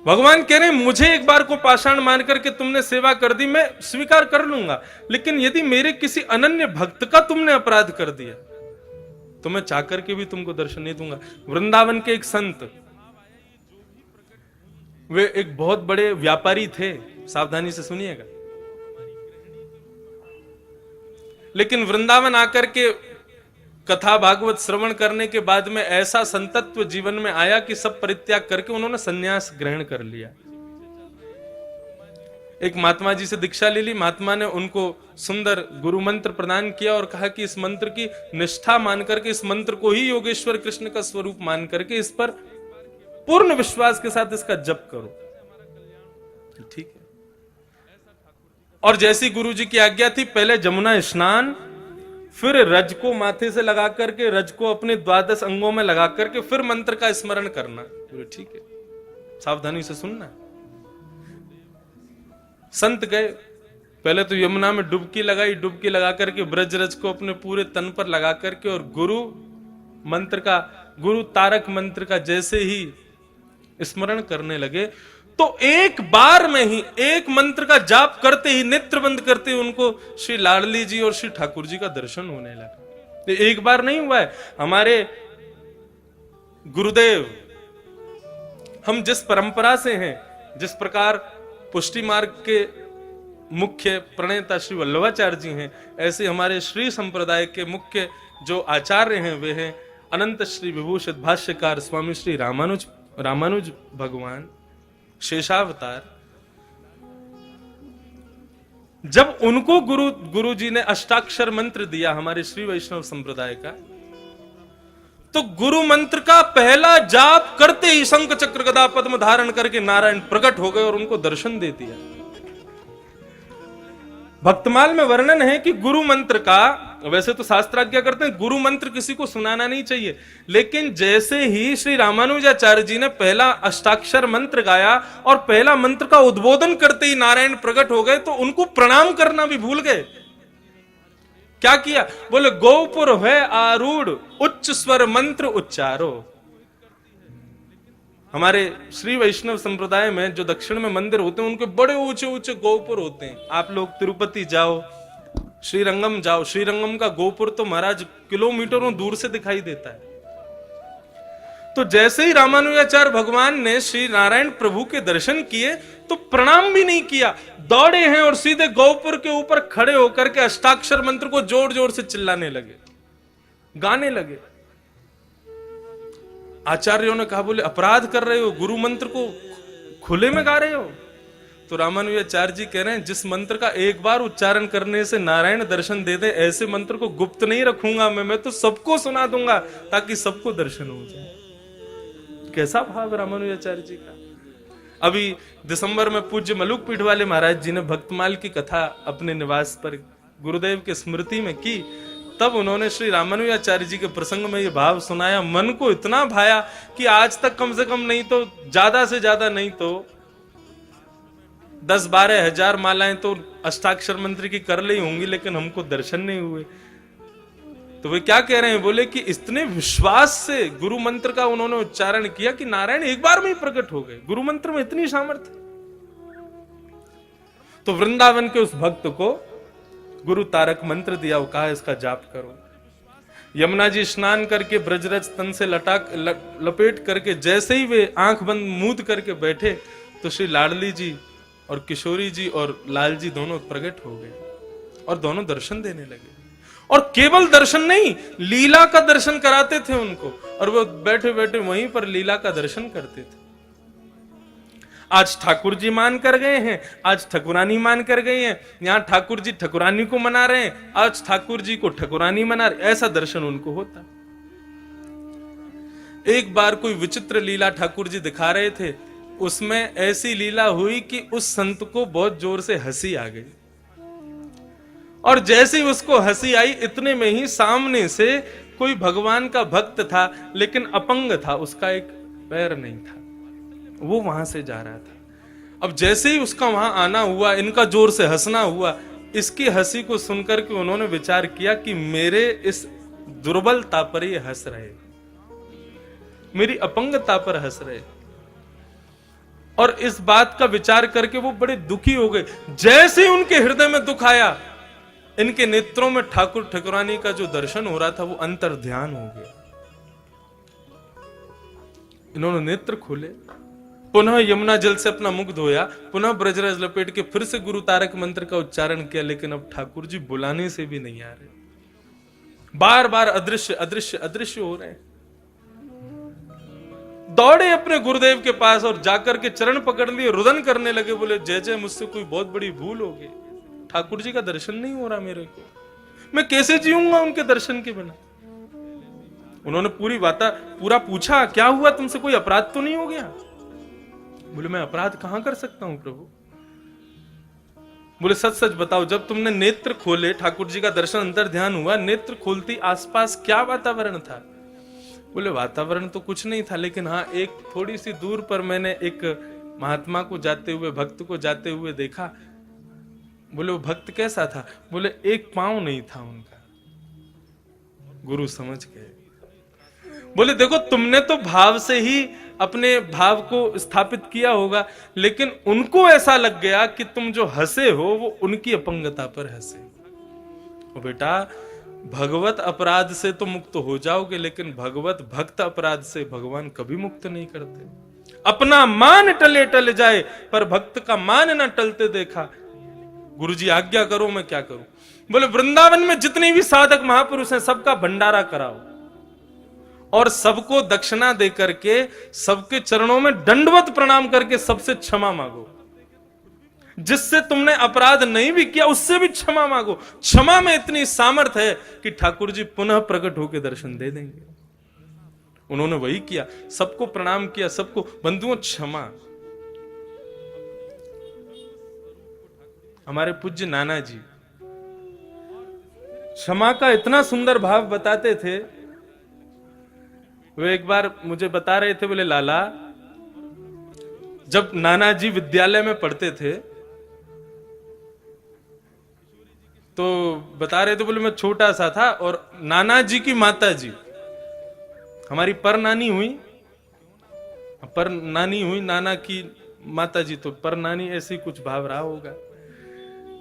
भगवान कह रहे हैं मुझे एक बार को पाषाण मान करके तुमने सेवा कर दी, मैं स्वीकार कर लूंगा, लेकिन यदि मेरे किसी अनन्य भक्त का तुमने अपराध कर दिया तो मैं चाह करके भी तुमको दर्शन नहीं दूंगा। वृंदावन के एक संत, वे एक बहुत बड़े व्यापारी थे, सावधानी से सुनिएगा, लेकिन वृंदावन आकर के कथा भागवत श्रवण करने के बाद में ऐसा संतत्व जीवन में आया कि सब परित्याग करके उन्होंने संन्यास ग्रहण कर लिया। एक महात्मा जी से दीक्षा ले ली, महात्मा ने उनको सुंदर गुरु मंत्र प्रदान किया और कहा कि इस मंत्र की निष्ठा मान करके, इस मंत्र को ही योगेश्वर कृष्ण का स्वरूप मान करके इस पर पूर्ण विश्वास के साथ इसका जप करो। ठीक है। और जैसी गुरु जी की आज्ञा थी, पहले जमुना स्नान, फिर रज को माथे से लगा करके, रज को अपने 12 अंगों में लगा करके फिर मंत्र का स्मरण करना। ठीक है, सावधानी से सुनना। संत गए, पहले तो यमुना में डुबकी लगाई, डुबकी लगा करके ब्रज रज को अपने पूरे तन पर लगा करके और गुरु तारक मंत्र का जैसे ही स्मरण करने लगे तो एक बार में ही, एक मंत्र का जाप करते ही, नेत्र बंद करते ही उनको श्री लाडली जी और श्री ठाकुर जी का दर्शन होने लगा। ये एक बार नहीं हुआ है। हमारे गुरुदेव, हम जिस परंपरा से हैं, जिस प्रकार पुष्टि मार्ग के मुख्य प्रणेता श्री वल्लभाचार्य जी हैं, ऐसे हमारे श्री संप्रदाय के मुख्य जो आचार्य हैं वे हैं अनंत श्री विभूषित भाष्यकार स्वामी श्री रामानुज भगवान शेषावतार। जब उनको गुरु जी ने अष्टाक्षर मंत्र दिया हमारे श्री वैष्णव संप्रदाय का, तो गुरु मंत्र का पहला जाप करते ही शंख चक्र गदा पद्म धारण करके नारायण प्रकट हो गए और उनको दर्शन दे दिया। भक्तमाल में वर्णन है कि गुरु मंत्र का, वैसे तो शास्त्राज्ञा करते हैं गुरु मंत्र किसी को सुनाना नहीं चाहिए, लेकिन जैसे ही श्री रामानुजाचार्य जी ने पहला अष्टाक्षर मंत्र गाया और पहला मंत्र का उद्बोधन करते ही नारायण प्रकट हो गए, तो उनको प्रणाम करना भी भूल गए। क्या किया? बोले गोपुर है आरूढ़ उच्च स्वर मंत्र उच्चारो। हमारे श्री वैष्णव संप्रदाय में जो दक्षिण में मंदिर होते हैं उनके बड़े ऊंचे ऊंचे गोपुर होते हैं। आप लोग तिरुपति जाओ, श्रीरंगम जाओ, श्रीरंगम का गोपुर तो महाराज किलोमीटरों दूर से दिखाई देता है। तो जैसे ही रामानुजाचार्य भगवान ने श्री नारायण प्रभु के दर्शन किए तो प्रणाम भी नहीं किया, दौड़े हैं और सीधे गोपुर के ऊपर खड़े होकर के अष्टाक्षर मंत्र को जोर जोर से चिल्लाने लगे, गाने लगे। आचार्यों ने कहा, बोले अपराध कर रहे हो, गुरु मंत्र को खुले में गा रहे हो। तो रामानुजाचार्य जी कह रहे हैं, जिस मंत्र का एक बार उच्चारण करने से नारायण दर्शन दे दे, ऐसे मंत्र को गुप्त नहीं रखूंगा मैं तो सबको सुना दूंगा ताकि सबको दर्शन हो जाए। कैसा भाव रामानुजाचार्य जी का। अभी दिसंबर में पूज्य मलुक पीठ वाले महाराज जी ने भक्तमाल की कथा अपने निवास पर गुरुदेव के स्मृति में की, तब उन्होंने श्री रामानुजाचार्य जी के प्रसंग में ये भाव सुनाया। मन को इतना भाया कि आज तक कम से कम नहीं तो ज्यादा से ज्यादा नहीं तो 10-12 हजार मालाएं तो अष्टाक्षर मंत्र की कर ली होंगी, लेकिन हमको दर्शन नहीं हुए। तो वे क्या कह रहे हैं, बोले कि इतने विश्वास से गुरु मंत्र का उन्होंने उच्चारण किया कि नारायण एक बार में ही प्रकट हो गए। गुरु मंत्र में इतनी सामर्थ्य। तो वृंदावन के उस भक्त को गुरु तारक मंत्र दिया, वो कहा इसका जाप करो। यमुना जी स्नान करके ब्रजरज तन से लपेट करके जैसे ही वे आंख बंद मूंद करके बैठे तो श्री लाडली जी और किशोरी जी और लाल जी दोनों प्रकट हो गए और दोनों दर्शन देने लगे। और केवल दर्शन नहीं, लीला का दर्शन कराते थे उनको, और वो बैठे बैठे वहीं पर लीला का दर्शन करते थे। आज ठाकुर जी मान कर गए हैं, आज ठकुरानी मान कर गई हैं, यहां ठाकुर जी ठकुरानी को मना रहे हैं, आज ठाकुर जी को ठकुरानी मना रहे, ऐसा दर्शन उनको होता। एक बार कोई विचित्र लीला ठाकुर जी दिखा रहे थे, उसमें ऐसी लीला हुई कि उस संत को बहुत जोर से हंसी आ गई, और जैसे ही उसको हंसी आई इतने में ही सामने से कोई भगवान का भक्त था, लेकिन अपंग था, उसका एक पैर नहीं था, वो वहां से जा रहा था। अब जैसे ही उसका वहां आना हुआ, इनका जोर से हंसना हुआ, इसकी हंसी को सुनकर के उन्होंने विचार किया कि मेरे इस दुर्बलता पर ये हंस रहे, मेरी अपंगता पर हंस रहे। और इस बात का विचार करके वो बड़े दुखी हो गए। जैसे ही उनके हृदय में दुख आया, इनके नेत्रों में ठाकुर ठकुरानी का जो दर्शन हो रहा था वो अंतर ध्यान हो गया। इन्होंने नेत्र खोले, पुनः यमुना जल से अपना मुख धोया, पुनः ब्रजरज लपेट के फिर से गुरु तारक मंत्र का उच्चारण किया, लेकिन अब ठाकुर जी बुलाने से भी नहीं आ रहे। बार बार अदृश्य अदृश्य अदृश्य हो रहे हैं। दौड़े अपने गुरुदेव के पास और जाकर के चरण पकड़ लिए, रुदन करने लगे, बोले जय जय, मुझसे कोई बहुत बड़ी भूल हो गई, ठाकुर जी का दर्शन नहीं हो रहा मेरे को, मैं कैसे जीऊंगा उनके दर्शन के बिना। उन्होंने पूरा पूछा, क्या हुआ तुमसे, कोई अपराध तो नहीं हो गया? बोले मैं अपराध कहां कर सकता हूं प्रभु। बोले सच सच बताओ, जब तुमने नेत्र खोले, ठाकुर जी का दर्शन अंतर ध्यान हुआ, नेत्र खोलती आसपास क्या वातावरण था? बोले वातावरण तो कुछ नहीं था, लेकिन हाँ एक थोड़ी सी दूर पर मैंने एक महात्मा को जाते हुए, भक्त को जाते हुए देखा। बोले वो भक्त कैसा था? बोले एक पांव नहीं था उनका। गुरु समझ गए। बोले देखो, तुमने तो भाव से ही अपने भाव को स्थापित किया होगा, लेकिन उनको ऐसा लग गया कि तुम जो हंसे हो वो उनकी अपंगता पर हंसे। और बेटा, भगवत अपराध से तो मुक्त हो जाओगे, लेकिन भगवत भक्त अपराध से भगवान कभी मुक्त नहीं करते। अपना मान टले टल जाए, पर भक्त का मान न टलते देखा। गुरुजी आज्ञा करो, मैं क्या करूं? बोले वृंदावन में जितने भी साधक महापुरुष हैं, सबका भंडारा कराओ और सबको दक्षिणा दे करके, सबके चरणों में दंडवत प्रणाम करके सबसे क्षमा मांगो। जिससे तुमने अपराध नहीं भी किया उससे भी क्षमा मांगो। क्षमा में इतनी सामर्थ है कि ठाकुर जी पुनः प्रकट होकर दर्शन दे देंगे। उन्होंने वही किया, सबको प्रणाम किया, सबको। बंधुओं, क्षमा। हमारे पूज्य नाना जी क्षमा का इतना सुंदर भाव बताते थे। वे एक बार मुझे बता रहे थे, बोले लाला, जब नाना जी विद्यालय में पढ़ते थे तो बता रहे थे, बोले मैं छोटा सा था और नाना जी की माता जी, हमारी पर नानी हुई, नाना की माता जी, तो पर नानी ऐसी कुछ भाव रहा होगा।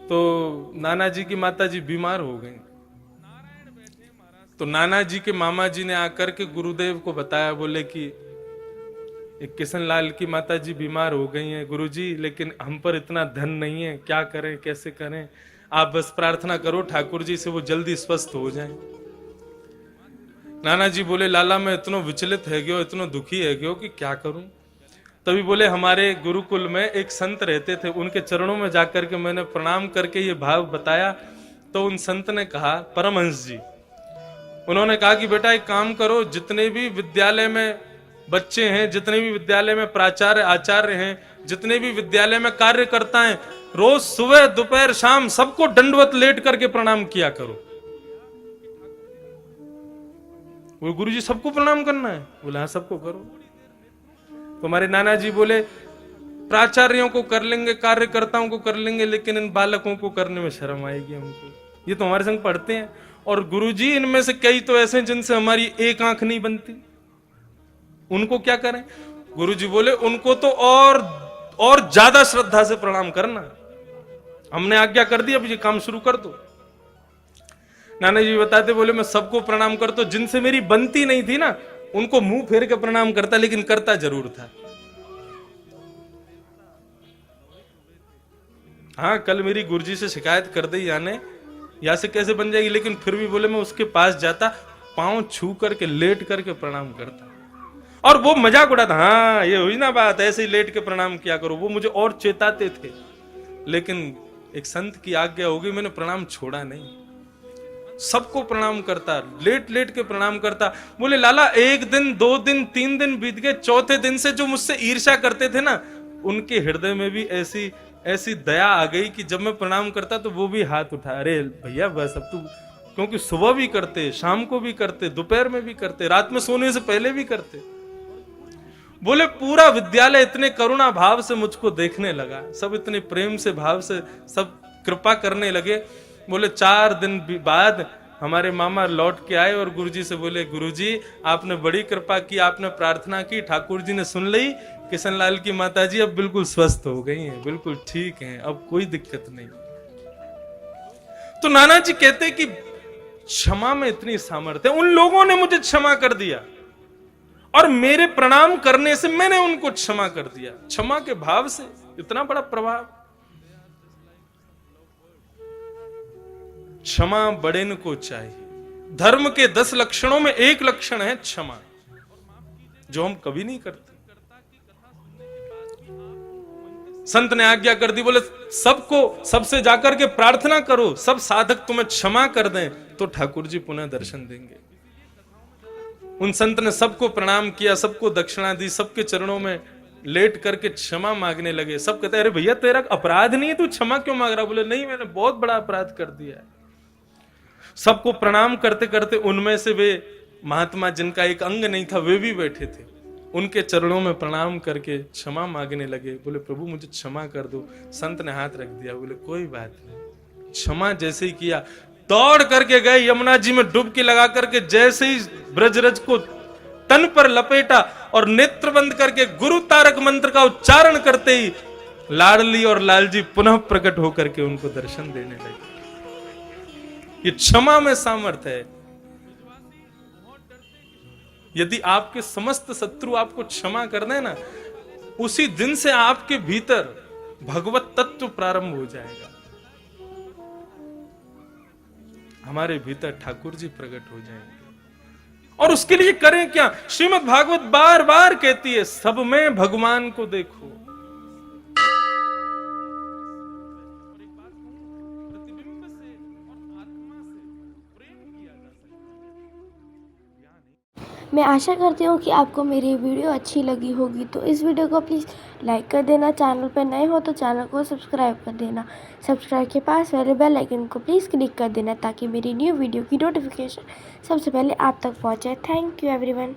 तो नाना जी की माता जी बीमार हो गई, तो नाना जी के मामा जी ने आकर के गुरुदेव को बताया, बोले कि एक किशन लाल की माता जी बीमार हो गई हैं गुरुजी, लेकिन हम पर इतना धन नहीं है, क्या करें, कैसे करें, आप बस प्रार्थना करो ठाकुर जी से वो जल्दी स्वस्थ हो जाएं। नाना जी बोले लाला, मैं इतना विचलित है गयो, इतना दुखी है गयो कि क्या करूं। तभी बोले हमारे गुरुकुल में एक संत रहते थे, उनके चरणों में जाकर के मैंने प्रणाम करके ये भाव बताया। तो उन संत ने कहा, परमहंस जी, उन्होंने कहा कि बेटा एक काम करो, जितने भी विद्यालय में बच्चे हैं, जितने भी विद्यालय में प्राचार्य आचार्य हैं, जितने भी विद्यालय में कार्यकर्ता हैं, रोज सुबह दोपहर शाम सबको दंडवत लेट करके प्रणाम किया करो। वो गुरुजी सबको प्रणाम करना है? बोले हाँ सबको करो। तो हमारे नाना जी बोले प्राचार्यों को कर लेंगे, कार्यकर्ताओं को कर लेंगे, लेकिन इन बालकों को करने में शर्म आएगी हमको, ये तो हमारे संग पढ़ते हैं। और गुरुजी इनमें से कई तो ऐसे हैं जिनसे हमारी एक आंख नहीं बनती, उनको क्या करें? गुरुजी बोले उनको तो और ज्यादा श्रद्धा से प्रणाम करना, हमने आज्ञा कर दी, अब ये काम शुरू कर दो। नाना जी बताते, बोले मैं सबको प्रणाम करता, जिनसे मेरी बनती नहीं थी ना उनको मुंह फेर के प्रणाम करता, लेकिन करता जरूर था। हाँ, कल मेरी गुरुजी से शिकायत कर दी याने, या से कैसे बन जाएगी, लेकिन फिर भी बोले मैं उसके पास जाता, पांव छू करके लेट करके प्रणाम करता, और वो मजाक उड़ाता, हाँ ये हुई ना बात, ऐसे ही लेट के प्रणाम किया करो। वो मुझे और चेताते थे, लेकिन एक संत की आज्ञा होगी, मैंने प्रणाम छोड़ा नहीं, सबको प्रणाम करता, लेट लेट के प्रणाम करता। बोले लाला, एक दिन, 2 दिन, 3 दिन बीत गए, चौथे दिन से जो मुझसे ईर्ष्या करते थे ना, उनके हृदय में भी ऐसी दया आ गई कि जब मैं प्रणाम करता तो वो भी हाथ उठा, अरे भैया बस अब तू, क्योंकि सुबह भी करते, शाम को भी करते, दोपहर में भी करते, रात में सोने से पहले भी करते। बोले पूरा विद्यालय इतने करुणा भाव से मुझको देखने लगा, सब इतने प्रेम से भाव से सब कृपा करने लगे। बोले 4 दिन बाद हमारे मामा लौट के आए और गुरुजी से बोले, गुरुजी आपने बड़ी कृपा की, आपने प्रार्थना की, ठाकुर जी ने सुन ली, किशनलाल की माताजी अब बिल्कुल स्वस्थ हो गई हैं, बिल्कुल ठीक हैं, अब कोई दिक्कत नहीं। तो नाना जी कहते कि क्षमा में इतनी सामर्थ्य है। उन लोगों ने मुझे क्षमा कर दिया और मेरे प्रणाम करने से मैंने उनको क्षमा कर दिया। क्षमा के भाव से इतना बड़ा प्रभाव। क्षमा बड़ेन को चाहिए। धर्म के 10 लक्षणों में एक लक्षण है क्षमा, जो हम कभी नहीं करते। संत ने आज्ञा कर दी, बोले सबको सबसे जाकर के प्रार्थना करो, सब साधक तुम्हें क्षमा कर दें तो ठाकुर जी पुनः दर्शन देंगे। उन संत ने सबको प्रणाम किया, सबको दक्षिणा दी, सबके चरणों में लेट करके क्षमा मांगने लगे। सब कहते अरे भैया तेरा अपराध नहीं है, तू क्षमा क्यों मांग रहा? बोले नहीं, मैंने बहुत बड़ा अपराध कर दिया है। सबको प्रणाम करते करते उनमें से वे महात्मा जिनका एक अंग नहीं था वे भी बैठे थे, उनके चरणों में प्रणाम करके क्षमा मांगने लगे। बोले प्रभु मुझे क्षमा कर दो। संत ने हाथ रख दिया, बोले कोई बात नहीं। क्षमा जैसे ही किया, दौड़ करके गए यमुना जी में डुबकी लगा करके, जैसे ही ब्रजरज को तन पर लपेटा और नेत्र बंद करके गुरु तारक मंत्र का उच्चारण करते ही लाडली और लालजी पुनः प्रकट होकर के उनको दर्शन देने लगे। ये क्षमा में सामर्थ्य है। यदि आपके समस्त शत्रु आपको क्षमा कर दें ना, उसी दिन से आपके भीतर भगवत तत्व प्रारंभ हो जाएगा। हमारे भीतर ठाकुर जी प्रकट हो जाएंगे। और उसके लिए करें क्या? श्रीमद् भागवत बार बार कहती है, सब में भगवान को देखो। मैं आशा करती हूँ कि आपको मेरी वीडियो अच्छी लगी होगी, तो इस वीडियो को प्लीज़ लाइक कर देना। चैनल पर नए हो तो चैनल को सब्सक्राइब कर देना। सब्सक्राइब के पास वाले बेल आइकन को प्लीज़ क्लिक कर देना, ताकि मेरी न्यू वीडियो की नोटिफिकेशन सबसे पहले आप तक पहुँचे। Thank you everyone.